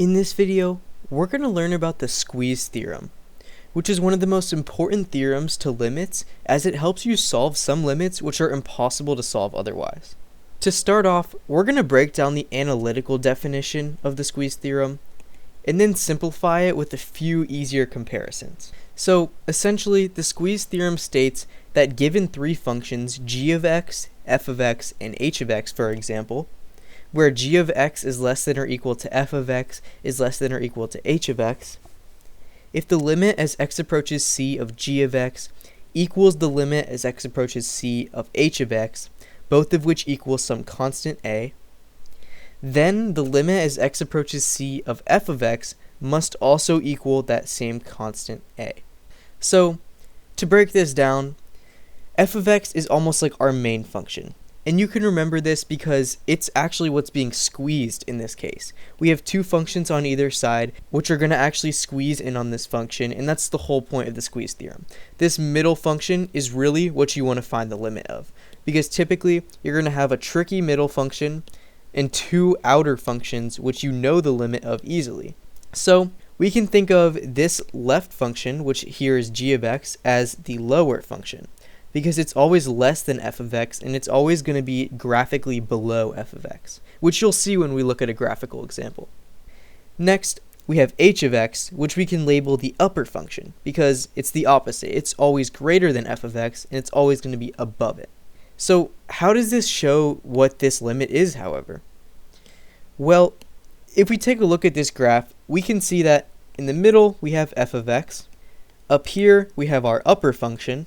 In this video, we're going to learn about the squeeze theorem, which is one of the most important theorems to limits as it helps you solve some limits which are impossible to solve otherwise. To start off, we're going to break down the analytical definition of the squeeze theorem and then simplify it with a few easier comparisons. So essentially, the squeeze theorem states that given three functions g of x, f of x, and h of x, for example, where g of x is less than or equal to f of x is less than or equal to h of x, if the limit as x approaches c of g of x equals the limit as x approaches c of h of x, both of which equal some constant a, then the limit as x approaches c of f of x must also equal that same constant a. So, to break this down, f of x is almost like our main function. And you can remember this because it's actually what's being squeezed in this case. We have two functions on either side, which are going to actually squeeze in on this function, and that's the whole point of the squeeze theorem. This middle function is really what you want to find the limit of, because typically you're going to have a tricky middle function and two outer functions which you know the limit of easily. So we can think of this left function, which here is g of x, as the lower function, because it's always less than f of x, and it's always going to be graphically below f of x, which you'll see when we look at a graphical example. Next, we have h of x, which we can label the upper function, because it's the opposite. It's always greater than f of x, and it's always going to be above it. So how does this show what this limit is, however? Well, if we take a look at this graph, we can see that in the middle we have f of x, up here we have our upper function,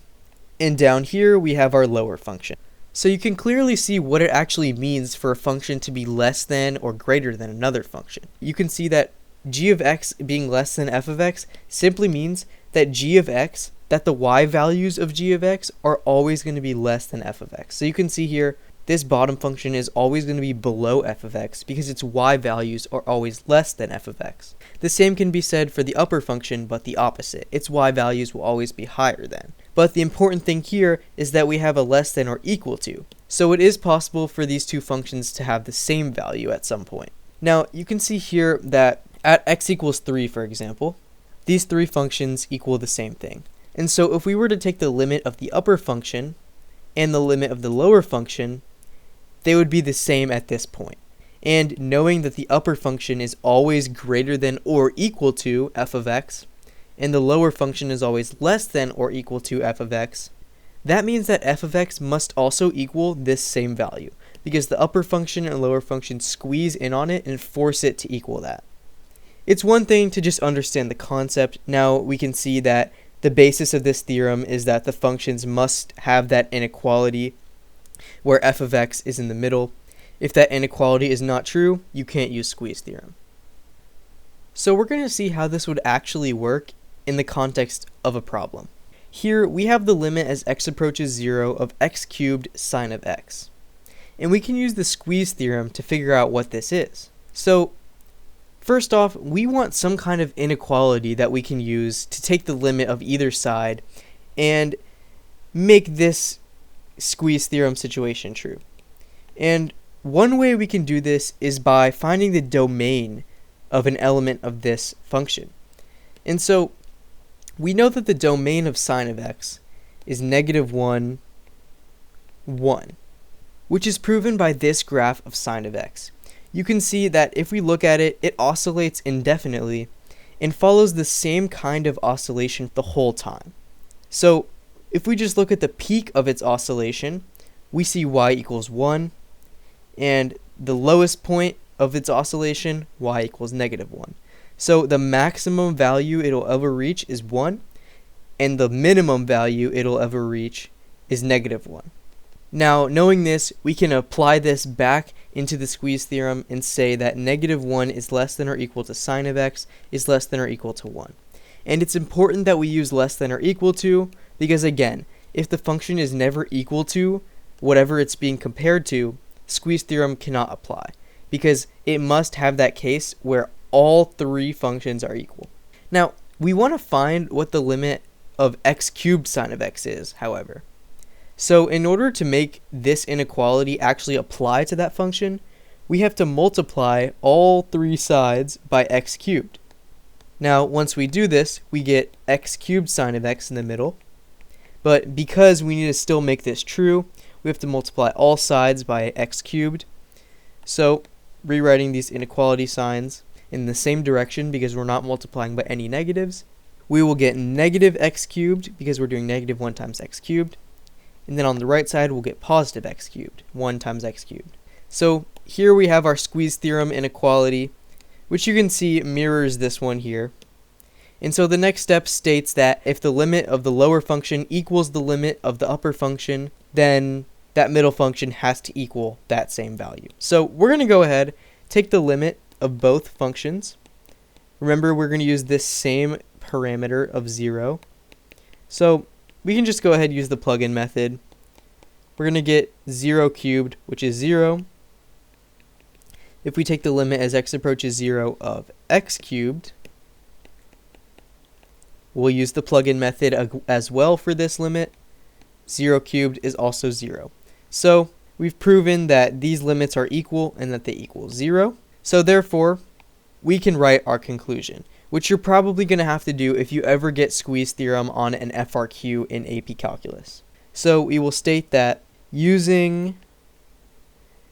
and down here we have our lower function. So you can clearly see what it actually means for a function to be less than or greater than another function. You can see that g of x being less than f of x simply means that g of x, that the y values of g of x are always going to be less than f of x. So you can see here, this bottom function is always going to be below f of x because its y values are always less than f of x. The same can be said for the upper function, but the opposite. Its y values will always be higher than. But the important thing here is that we have a less than or equal to. So it is possible for these two functions to have the same value at some point. Now you can see here that at x equals 3, for example, these three functions equal the same thing. And so if we were to take the limit of the upper function and the limit of the lower function, they would be the same at this point. And knowing that the upper function is always greater than or equal to f of x, and the lower function is always less than or equal to f of x, that means that f of x must also equal this same value, because the upper function and lower function squeeze in on it and force it to equal that. It's one thing to just understand the concept. Now we can see that the basis of this theorem is that the functions must have that inequality where f of x is in the middle. If that inequality is not true, you can't use squeeze theorem. So we're going to see how this would actually work in the context of a problem. Here we have the limit as x approaches 0 of x cubed sine of x. And we can use the squeeze theorem to figure out what this is. So first off, we want some kind of inequality that we can use to take the limit of either side and make this squeeze theorem situation true. And one way we can do this is by finding the domain of an element of this function. And so we know that the domain of sine of x is -1, 1, which is proven by this graph of sine of x. You can see that if we look at it, it oscillates indefinitely and follows the same kind of oscillation the whole time. So if we just look at the peak of its oscillation, we see y equals 1, and the lowest point of its oscillation, y equals -1. So the maximum value it'll ever reach is 1, and the minimum value it'll ever reach is -1. Now, knowing this, we can apply this back into the squeeze theorem and say that -1 is less than or equal to sine of x is less than or equal to 1. And it's important that we use less than or equal to, because again, if the function is never equal to whatever it's being compared to, squeeze theorem cannot apply, because it must have that case where all three functions are equal. Now, we want to find what the limit of x cubed sine of x is, however. So in order to make this inequality actually apply to that function, we have to multiply all three sides by x cubed. Now, once we do this, we get x cubed sine of x in the middle. But because we need to still make this true, we have to multiply all sides by x cubed. So, rewriting these inequality signs in the same direction because we're not multiplying by any negatives, we will get negative x cubed because we're doing negative 1 times x cubed. And then on the right side, we'll get positive x cubed, 1 times x cubed. So here we have our squeeze theorem inequality, which you can see mirrors this one here. And so the next step states that if the limit of the lower function equals the limit of the upper function, then that middle function has to equal that same value. So we're going to go ahead, take the limit of both functions. Remember, we're going to use this same parameter of 0. So we can just go ahead and use the plug-in method. We're going to get 0 cubed, which is 0. If we take the limit as x approaches 0 of x cubed, we'll use the plug-in method as well for this limit. 0 cubed is also 0. So we've proven that these limits are equal and that they equal 0. So therefore, we can write our conclusion, which you're probably going to have to do if you ever get squeeze theorem on an FRQ in AP Calculus. So we will state that using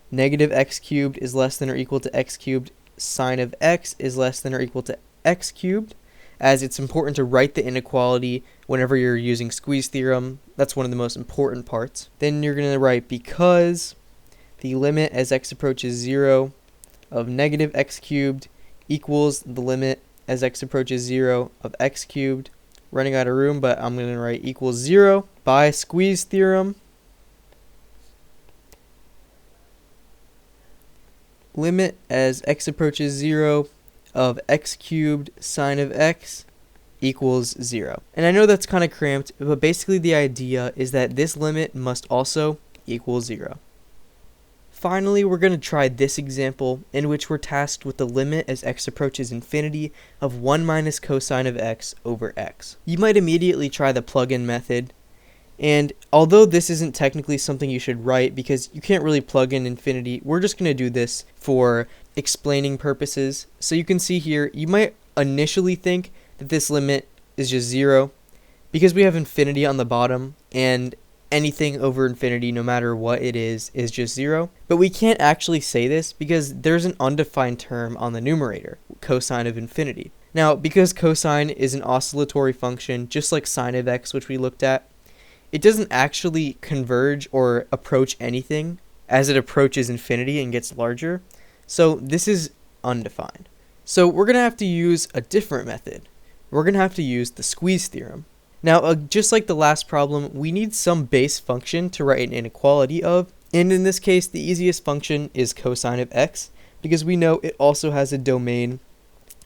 negative x cubed is less than or equal to x cubed, sine of x is less than or equal to x cubed, as it's important to write the inequality whenever you're using squeeze theorem. That's one of the most important parts. Then you're going to write because the limit as x approaches 0 of negative x cubed equals the limit as x approaches 0 of x cubed. Running out of room, but I'm going to write equals 0 by squeeze theorem. Limit as x approaches 0 of x cubed sine of x equals 0. And I know that's kind of cramped, but basically the idea is that this limit must also equal 0. Finally, we're going to try this example in which we're tasked with the limit as x approaches infinity of 1 minus cosine of x over x. You might immediately try the plug-in method, and although this isn't technically something you should write because you can't really plug in infinity, we're just going to do this for explaining purposes. So you can see here, you might initially think that this limit is just 0 because we have infinity on the bottom, and anything over infinity, no matter what it is just 0. But we can't actually say this because there's an undefined term on the numerator, cosine of infinity. Now, because cosine is an oscillatory function, just like sine of x, which we looked at, it doesn't actually converge or approach anything as it approaches infinity and gets larger. So this is undefined. So we're going to have to use a different method. We're going to have to use the squeeze theorem. Now, just like the last problem, we need some base function to write an inequality of, and in this case, the easiest function is cosine of x, because we know it also has a domain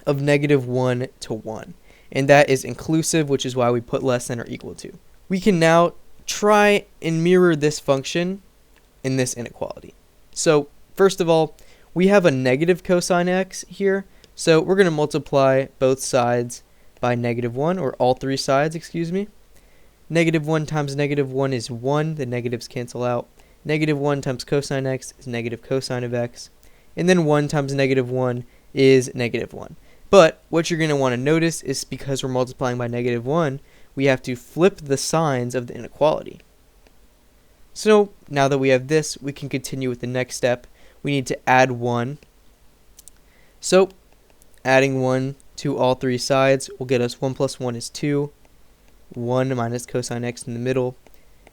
of negative 1 to 1, and that is inclusive, which is why we put less than or equal to. We can now try and mirror this function in this inequality. So, first of all, we have a negative cosine x here, so we're going to multiply both sides by negative 1, or all three sides, excuse me. Negative 1 times negative 1 is 1, the negatives cancel out. Negative 1 times cosine x is negative cosine of x. And then 1 times negative 1 is negative 1. But what you're going to want to notice is because we're multiplying by negative 1, we have to flip the signs of the inequality. So now that we have this, we can continue with the next step. We need to add 1. So adding 1 to all three sides will get us 1 plus 1 is 2, 1 minus cosine x in the middle,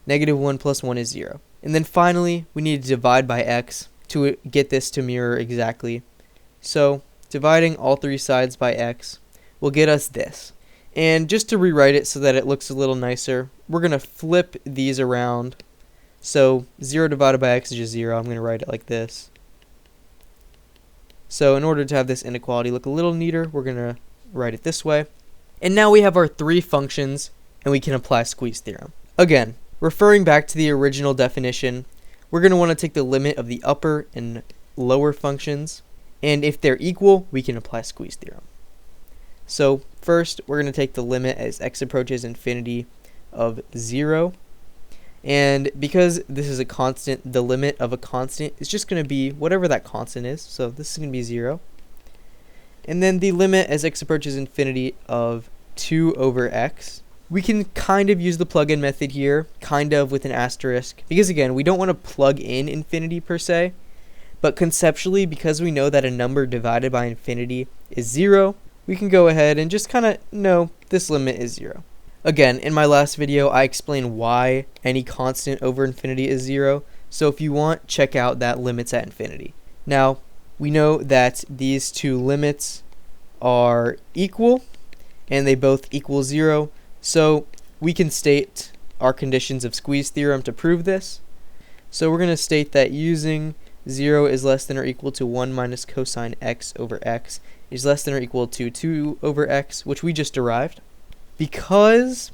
negative 1 plus 1 is 0. And then finally, we need to divide by x to get this to mirror exactly. So dividing all three sides by x will get us this. And just to rewrite it so that it looks a little nicer, we're going to flip these around. So 0 divided by x is just 0. I'm going to write it like this. So in order to have this inequality look a little neater, we're going to write it this way. And now we have our three functions, and we can apply squeeze theorem. Again, referring back to the original definition, we're going to want to take the limit of the upper and lower functions, and if they're equal, we can apply squeeze theorem. So first, we're going to take the limit as x approaches infinity of 0, And because this is a constant, the limit of a constant is just going to be whatever that constant is. So this is going to be 0. And then the limit as x approaches infinity of 2 over x. We can kind of use the plug-in method here, kind of with an asterisk, because again, we don't want to plug in infinity per se, but conceptually, because we know that a number divided by infinity is 0, we can go ahead and just kind of know this limit is 0. Again, in my last video, I explained why any constant over infinity is 0, so if you want, check out that limits at infinity. Now, we know that these two limits are equal, and they both equal 0, so we can state our conditions of Squeeze theorem to prove this. So we're going to state that using 0 is less than or equal to 1 minus cosine x over x is less than or equal to 2 over x, which we just derived. Because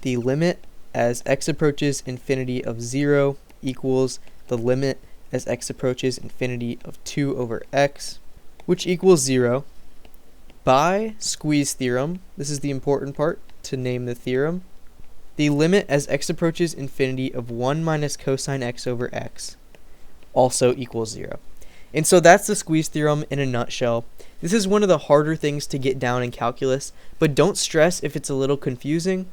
the limit as x approaches infinity of 0 equals the limit as x approaches infinity of 2 over x, which equals 0, by Squeeze theorem, this is the important part to name the theorem, the limit as x approaches infinity of 1 minus cosine x over x also equals 0. And so that's the Squeeze theorem in a nutshell. This is one of the harder things to get down in calculus, but don't stress if it's a little confusing,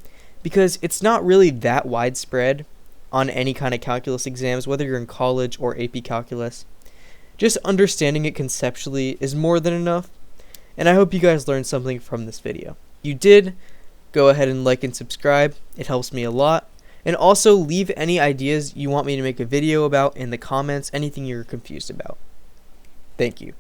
because it's not really that widespread on any kind of calculus exams, whether you're in college or AP Calculus. Just understanding it conceptually is more than enough, and I hope you guys learned something from this video. If you did, go ahead and like and subscribe. It helps me a lot. And also leave any ideas you want me to make a video about in the comments, anything you're confused about. Thank you.